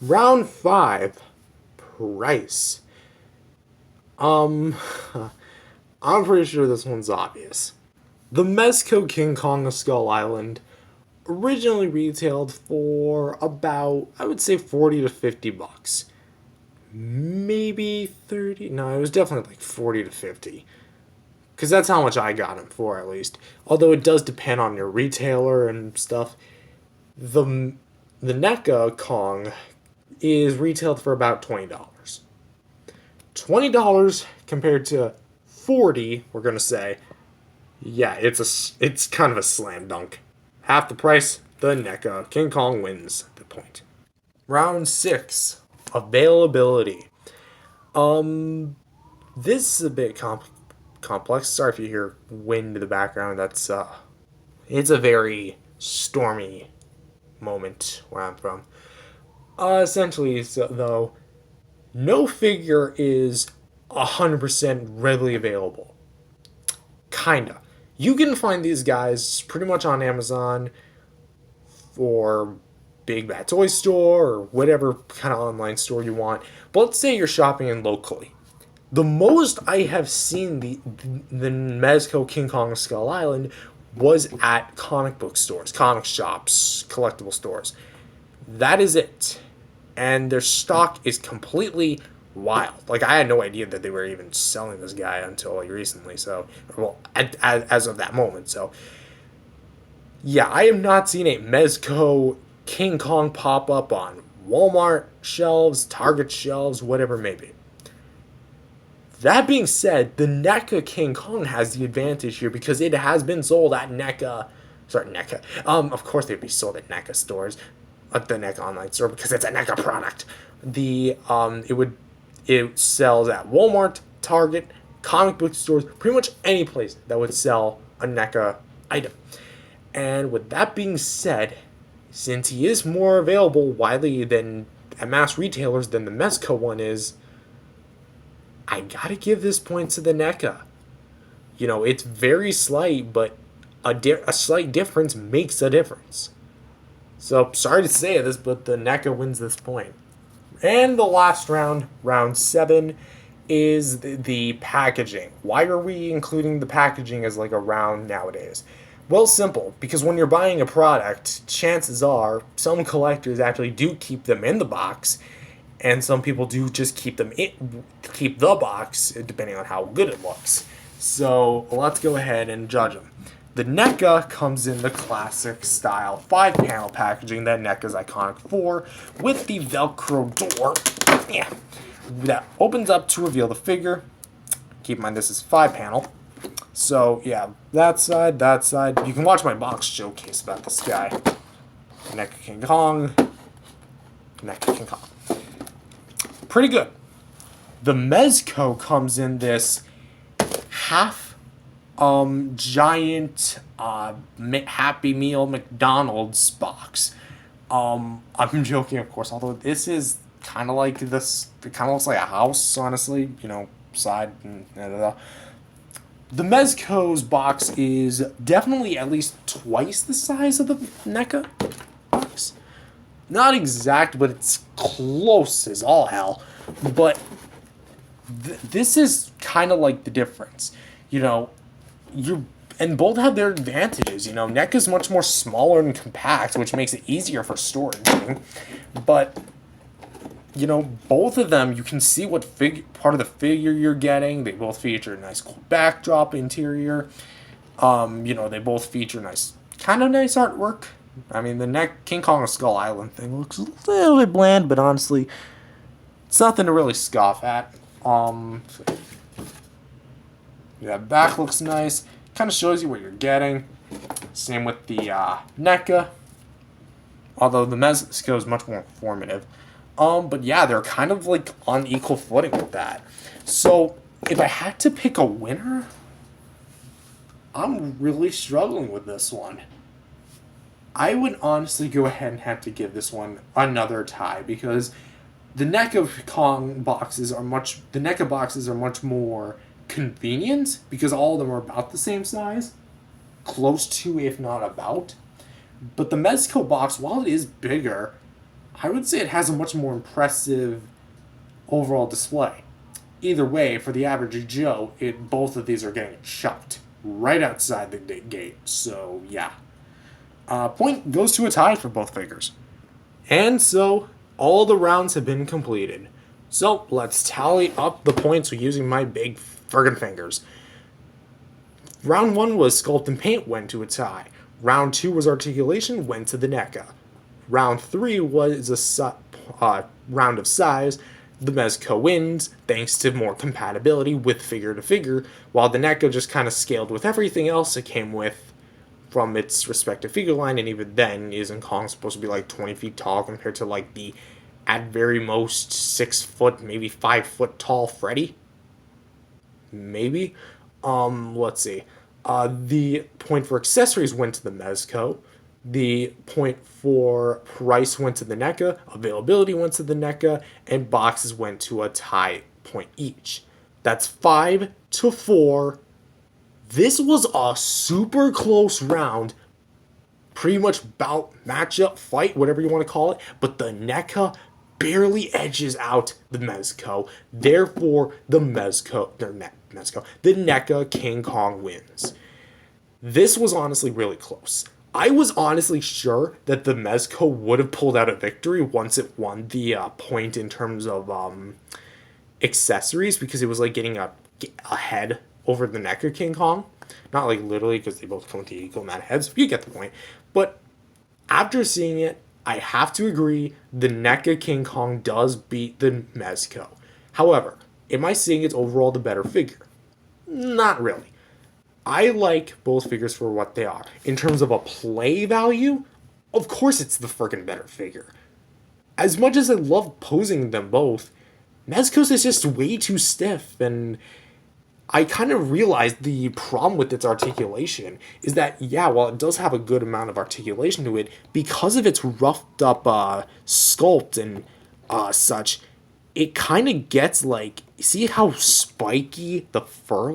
Round 5. Price. Um, I'm pretty sure this one's obvious. The Mezco King Kong of Skull Island originally retailed for about, I would say, 40 to 50 bucks. Maybe 30. No, it was definitely like 40 to 50. Because that's how much I got him for, at least. Although it does depend on your retailer and stuff. The, the NECA Kong is retailed for about $20. $20 compared to 40, we're going to say. Yeah, it's kind of a slam dunk. Half the price, the NECA King Kong wins the point. Round 6. Availability. This is a bit complex. Sorry if you hear wind in the background. It's a very stormy moment where I'm from. Essentially, though, no figure is 100% readily available. Kinda. You can find these guys pretty much on Amazon or Big Bad Toy Store or whatever kind of online store you want. But let's say you're shopping in locally. The most I have seen the Mezco King Kong of Skull Island was at comic book stores, comic shops, collectible stores. That is it. And their stock is completely wild. Like, I had no idea that they were even selling this guy until like recently. So, well, as of that moment. So, yeah, I have not seen a Mezco King Kong pop up on Walmart shelves, Target shelves, whatever it may be. That being said, the NECA King Kong has the advantage here because it has been sold at NECA. Sorry, NECA. Of course they'd be sold at NECA stores, at the NECA online store because it's a NECA product. It sells at Walmart, Target, comic book stores, pretty much any place that would sell a NECA item. And with that being said, since he is more available widely than at mass retailers than the Mezco one is, I gotta give this point to the NECA. You know, it's very slight, but a slight difference makes a difference. So, sorry to say this, but the NECA wins this point. And the last round, round 7, is the packaging. Why are we including the packaging as like a round nowadays? Well, simple, because when you're buying a product, chances are some collectors actually do keep them in the box, and some people do just keep the box, depending on how good it looks. So let's go ahead and judge them. The NECA comes in the classic style 5-panel packaging that NECA's iconic for, with the Velcro door that opens up to reveal the figure. Keep in mind this is 5-panel. So yeah, that side. You can watch my box showcase about this guy. NECA King Kong. NECA King Kong. Pretty good. The Mezco comes in this half giant Happy Meal McDonald's box. I'm joking, of course, although this is kind of like this. It kind of looks like a house, honestly. You know, side and The Mezco's box is definitely at least twice the size of the NECA box. Not exact, but it's close as all hell. But this is kind of like the difference. You know, and both have their advantages. You know, NECA's much more smaller and compact, which makes it easier for storage. But you know, both of them, you can see what part of the figure you're getting. They both feature a nice cool backdrop interior. You know, they both feature nice artwork. I mean, the King Kong of Skull Island thing looks a little bit bland, but honestly, it's nothing to really scoff at. Yeah, back looks nice. Kind of shows you what you're getting. Same with the NECA. Although the Mezco is much more informative. But yeah, they're kind of like on equal footing with that. So if I had to pick a winner, I'm really struggling with this one. I would honestly go ahead and have to give this one another tie because the NECA boxes are much more convenient because all of them are about the same size, close to if not about. But the Mezco box, while it is bigger, I would say it has a much more impressive overall display. Either way, for the average Joe, both of these are getting chucked right outside the gate. So yeah, point goes to a tie for both figures. And so all the rounds have been completed. So let's tally up the points using my big friggin' fingers. Round 1 was Sculpt and Paint, went to a tie. Round 2 was Articulation, went to the NECA. Round 3 was a round of size. The Mezco wins, thanks to more compatibility with figure to figure, while the NECA just kind of scaled with everything else it came with from its respective figure line, and even then, isn't Kong supposed to be like 20 feet tall compared to like the, at very most, 6 foot, maybe 5 foot tall Freddy? Maybe. Let's see. The point for accessories went to the Mezco. The point for price went to the NECA. Availability went to the NECA, and boxes went to a tie point each. That's 5-4. This was a super close round, pretty much bout, matchup, fight, whatever you want to call it, but the NECA barely edges out the Mezco. Therefore, the NECA King Kong wins. This was honestly really close. I was honestly sure that the Mezco would have pulled out a victory once it won the point in terms of accessories, because it was like getting ahead over the NECA King Kong. Not like literally, because they both come with the equal amount of heads. You get the point. But after seeing it, I have to agree the NECA King Kong does beat the Mezco. However, am I seeing it's overall the better figure? Not really. I like both figures for what they are. In terms of a play value, of course it's the freaking better figure. As much as I love posing them both, Mezco's is just way too stiff, and I kind of realized the problem with its articulation is that, yeah, while it does have a good amount of articulation to it, because of its roughed up sculpt and such, it kind of gets like, see how spiky the fur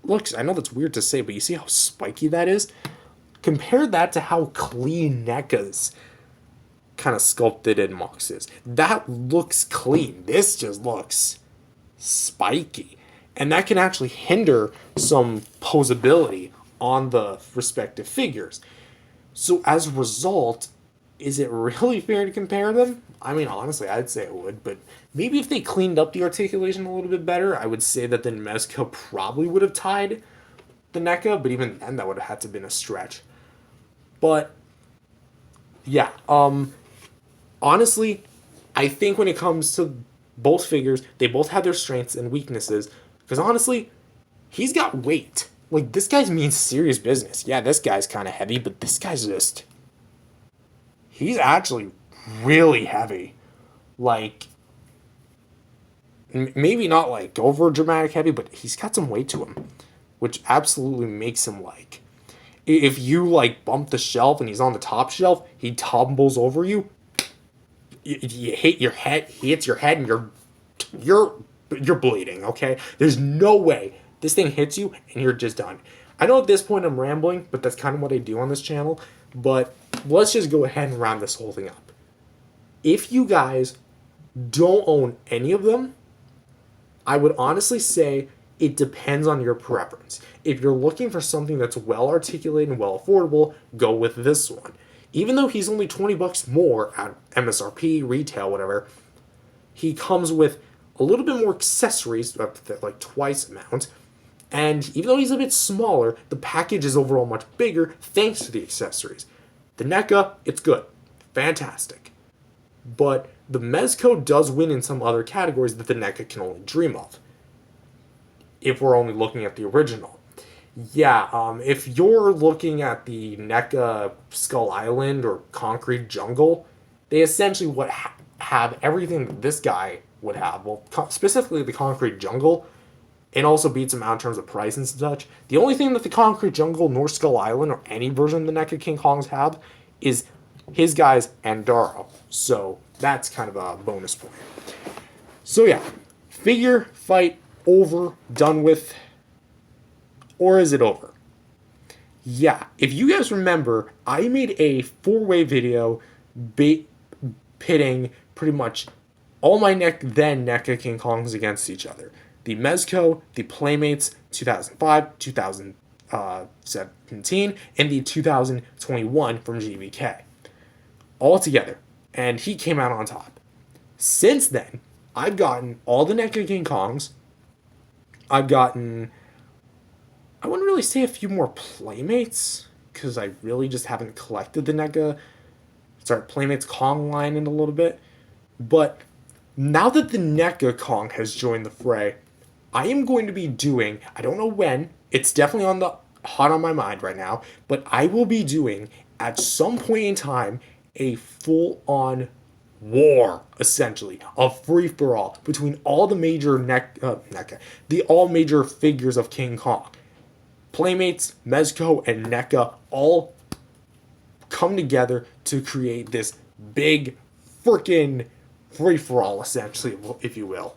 looks? I know that's weird to say, but you see how spiky that is? Compare that to how clean NECA's kind of sculpted in Mux is. That looks clean. This just looks spiky. And that can actually hinder some posability on the respective figures. So as a result, is it really fair to compare them? I mean, honestly, I'd say it would, but maybe if they cleaned up the articulation a little bit better, I would say that the Mezco probably would have tied the NECA, but even then that would have had to have been a stretch. But yeah, honestly, I think when it comes to both figures, they both have their strengths and weaknesses. Because honestly, he's got weight. Like, this guy's means serious business. Yeah, this guy's kind of heavy, but this guy's just... he's actually really heavy. Like, maybe not like over dramatic heavy, but he's got some weight to him, which absolutely makes him like... if you like bump the shelf and he's on the top shelf, he tumbles over you. You hit your head, he hits your head, and you're bleeding, okay? There's no way this thing hits you and you're just done. I know at this point I'm rambling, but that's kind of what I do on this channel. But let's just go ahead and round this whole thing up. If you guys don't own any of them, I would honestly say it depends on your preference. If you're looking for something that's well articulated and well affordable, go with this one. Even though he's only $20 more at MSRP, retail, whatever, he comes with a little bit more accessories, like twice amount. And even though he's a bit smaller, the package is overall much bigger thanks to the accessories. The NECA, it's good. Fantastic. But the Mezco does win in some other categories that the NECA can only dream of, if we're only looking at the original. Yeah, if you're looking at the NECA Skull Island or Concrete Jungle, they essentially have everything that this guy would have. Well, specifically the Concrete Jungle, and also beats him out in terms of price and such. The only thing that the Concrete Jungle nor Skull Island or any version of the NECA King Kongs have is his guys and Daro. So that's kind of a bonus point. So yeah, figure fight over, done with, or is it over? Yeah, if you guys remember, I made a 4-way video pitting pretty much all my then NECA King Kongs against each other. The Mezco, the Playmates 2005, 2017, and the 2021 from GVK. All together. And he came out on top. Since then, I've gotten all the NECA King Kongs. I've gotten, I wouldn't really say a few more Playmates, because I really just haven't collected the Playmates Kong line in a little bit. But now that the NECA Kong has joined the fray, I am going to be doing, I don't know when, it's definitely hot on my mind right now, but I will be doing, at some point in time, a full-on war, essentially, a free-for-all between all the major all major figures of King Kong. Playmates, Mezco, and NECA all come together to create this big freaking free-for-all, essentially, if you will.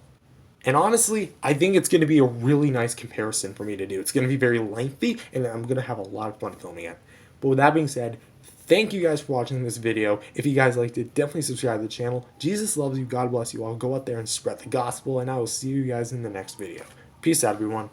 And honestly, I think it's going to be a really nice comparison for me to do. It's going to be very lengthy, and I'm going to have a lot of fun filming it. But with that being said, thank you guys for watching this video. If you guys liked it, definitely subscribe to the channel. Jesus loves you. God bless you all. Go out there and spread the gospel, and I will see you guys in the next video. Peace out, everyone.